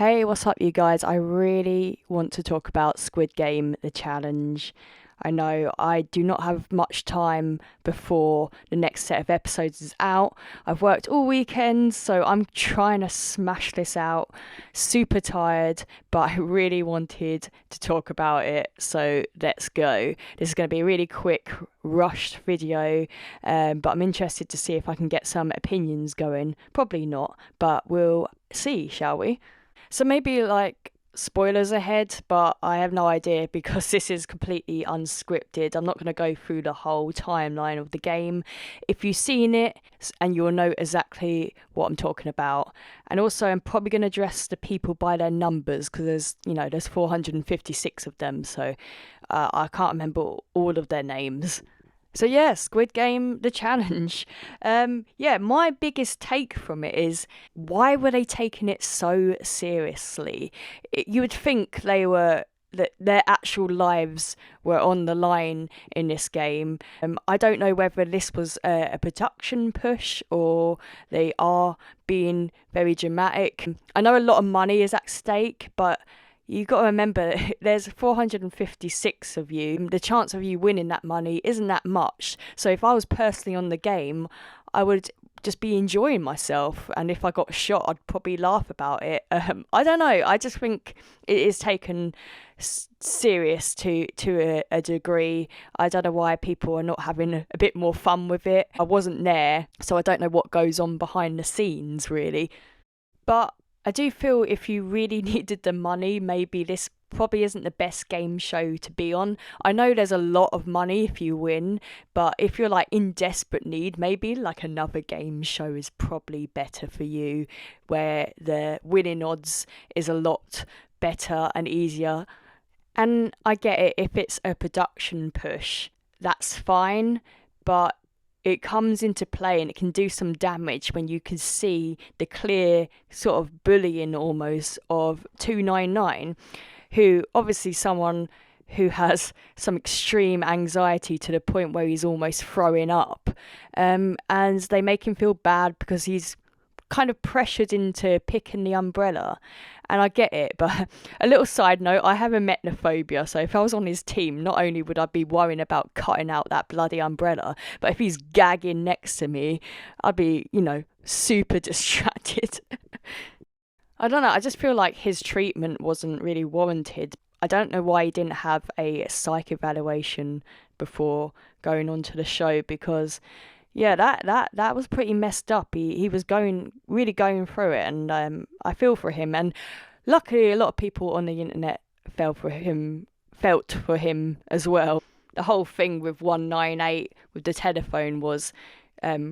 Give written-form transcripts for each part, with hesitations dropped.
Hey, what's up, you guys? I really want to talk about Squid Game, the challenge. I know I do not have much time before the next set of episodes is out. I've worked all weekend, so I'm trying to smash this out. Super tired, but I really wanted to talk about it, so let's go. This is going to be a really quick, rushed video, but I'm interested to see if I can get some opinions going. Probably not, but we'll see, shall we? So maybe like spoilers ahead, but I have no idea because this is completely unscripted. I'm not going to go through the whole timeline of the game. If you've seen it, and you'll know exactly what I'm talking about. And also, I'm probably going to address the people by their numbers because there's 456 of them, so I can't remember all of their names. So yeah, Squid Game, the challenge. Yeah, my biggest take from it is why were they taking it so seriously? You would think that their actual lives were on the line in this game. I don't know whether this was a production push or they are being very dramatic. I know a lot of money is at stake, but you got to remember there's 456 of you. The chance of you winning that money isn't that much. So if I was personally on the game, I would just be enjoying myself. And if I got shot, I'd probably laugh about it. I don't know. I just think it is taken serious to a degree. I don't know why people are not having a bit more fun with it. I wasn't there, so I don't know what goes on behind the scenes really. But I do feel if you really needed the money, maybe this probably isn't the best game show to be on. I know there's a lot of money if you win, but if you're like in desperate need, maybe like another game show is probably better for you, where the winning odds is a lot better and easier. And I get it, if it's a production push, that's fine, but it comes into play and it can do some damage when you can see the clear sort of bullying almost of 299, who obviously someone who has some extreme anxiety to the point where he's almost throwing up, and they make him feel bad because he's kind of pressured into picking the umbrella. And I get it, but a little side note, I have emetophobia, so if I was on his team, not only would I be worrying about cutting out that bloody umbrella, but if he's gagging next to me, I'd be, super distracted. I don't know, I just feel like his treatment wasn't really warranted. I don't know why he didn't have a psych evaluation before going on to the show, because yeah, that was pretty messed up. He was really going through it, and I feel for him. And luckily, a lot of people on the internet felt for him as well. The whole thing with 198 with the telephone was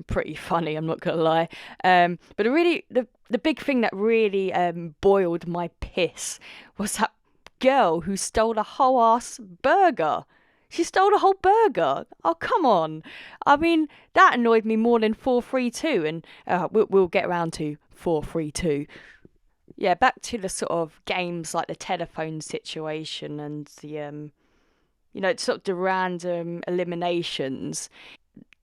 pretty funny. I'm not gonna lie. But the big thing that really boiled my piss was that girl who stole a whole ass burger. She stole the whole burger. Oh, come on. I mean, that annoyed me more than 432, and we'll get around to 432. Yeah, back to the sort of games like the telephone situation and the, sort of the random eliminations.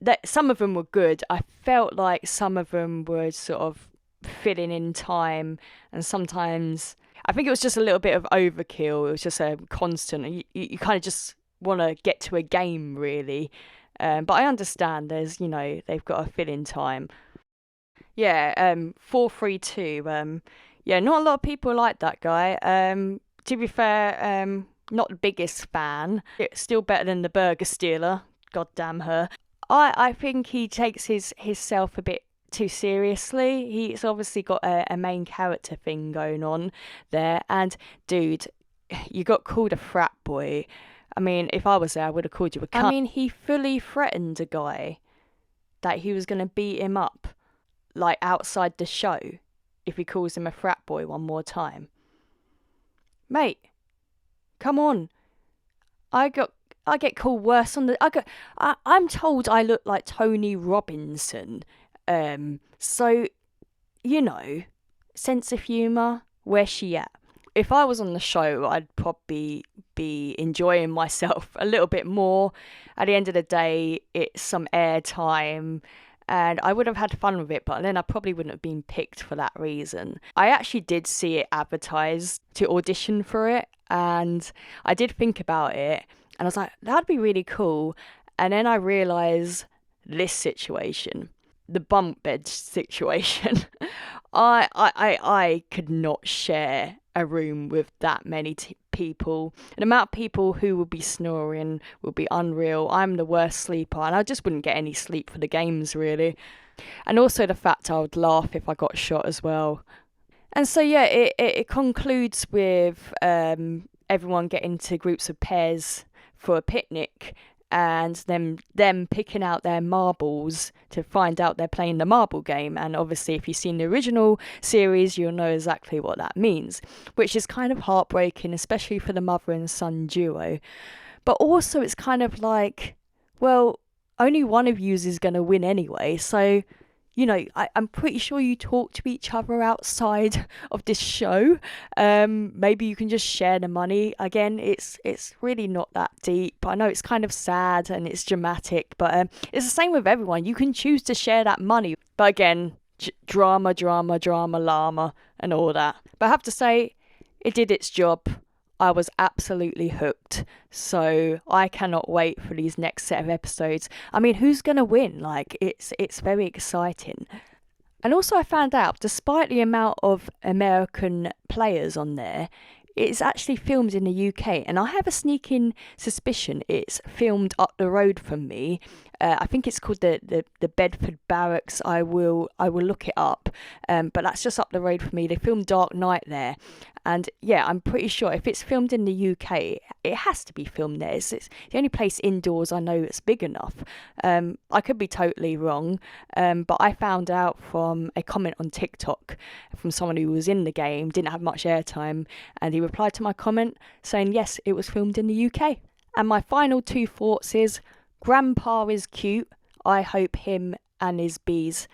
That some of them were good. I felt like some of them were sort of filling in time, and sometimes I think it was just a little bit of overkill. It was just a constant. You kind of just want to get to a game really, but I understand they've got to fill in time. Yeah, 432. Yeah, not a lot of people like that guy. To be fair, not the biggest fan. It's still better than the burger stealer. God damn her. I think he takes himself a bit too seriously. He's obviously got a main character thing going on there, and dude, you got called a frat boy. I mean, if I was there, I would have called you a cunt. I mean, he fully threatened a guy that he was going to beat him up, like outside the show, if he calls him a frat boy one more time. Mate, come on. I get called worse on the. I'm told I look like Tony Robinson. So, sense of humour. Where's she at? If I was on the show, I'd probably be enjoying myself a little bit more. At the end of the day, it's some airtime, and I would have had fun with it, but then I probably wouldn't have been picked for that reason. I actually did see it advertised to audition for it, and I did think about it, and I was like, that'd be really cool. And then I realised this situation, the bunk bed situation. I could not share a room with that many people. The amount of people who would be snoring would be unreal. I'm the worst sleeper, and I just wouldn't get any sleep for the games, really. And also the fact I would laugh if I got shot as well. And so, yeah, it concludes with everyone getting into groups of pairs for a picnic, and them picking out their marbles to find out they're playing the marble game. And obviously, if you've seen the original series, you'll know exactly what that means, which is kind of heartbreaking, especially for the mother and son duo. But also, it's kind of like, well, only one of you is going to win anyway, so I'm pretty sure you talk to each other outside of this show. Maybe you can just share the money. Again, it's really not that deep. I know it's kind of sad and it's dramatic, but it's the same with everyone. You can choose to share that money. But again, drama, llama, and all that. But I have to say, it did its job. I was absolutely hooked. So I cannot wait for these next set of episodes. I mean, who's going to win? Like, it's very exciting. And also I found out, despite the amount of American players on there, it's actually filmed in the UK. And I have a sneaking suspicion it's filmed up the road from me. I think it's called the Bedford Barracks. I will look it up. But that's just up the road from me. They filmed Dark Knight there. And yeah, I'm pretty sure if it's filmed in the UK, it has to be filmed there. It's the only place indoors I know that's big enough. I could be totally wrong, but I found out from a comment on TikTok from someone who was in the game, didn't have much airtime, and he replied to my comment saying, yes, it was filmed in the UK. And my final two thoughts is, Grandpa is cute. I hope him and his bees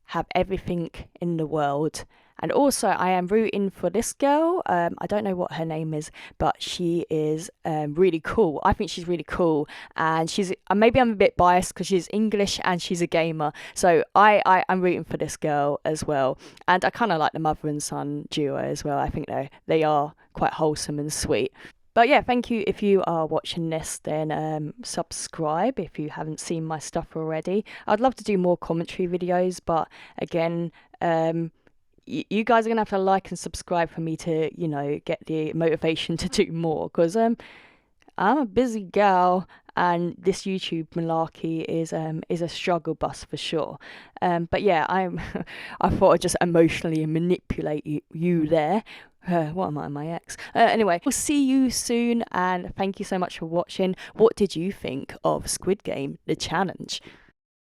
have everything in the world. And also, I am rooting for this girl. I don't know what her name is, but she is really cool. I think she's really cool. And she's maybe I'm a bit biased because she's English and she's a gamer. So I'm rooting for this girl as well. And I kind of like the mother and son duo as well. I think they are quite wholesome and sweet. But yeah, thank you. If you are watching this, then subscribe if you haven't seen my stuff already. I'd love to do more commentary videos, but again, you guys are going to have to like and subscribe for me to, get the motivation to do more, because I'm a busy gal and this YouTube malarkey is a struggle bus for sure. But yeah, I thought I'd just emotionally manipulate you there. What am I, my ex? Anyway, we'll see you soon, and thank you so much for watching. What did you think of Squid Game, the challenge?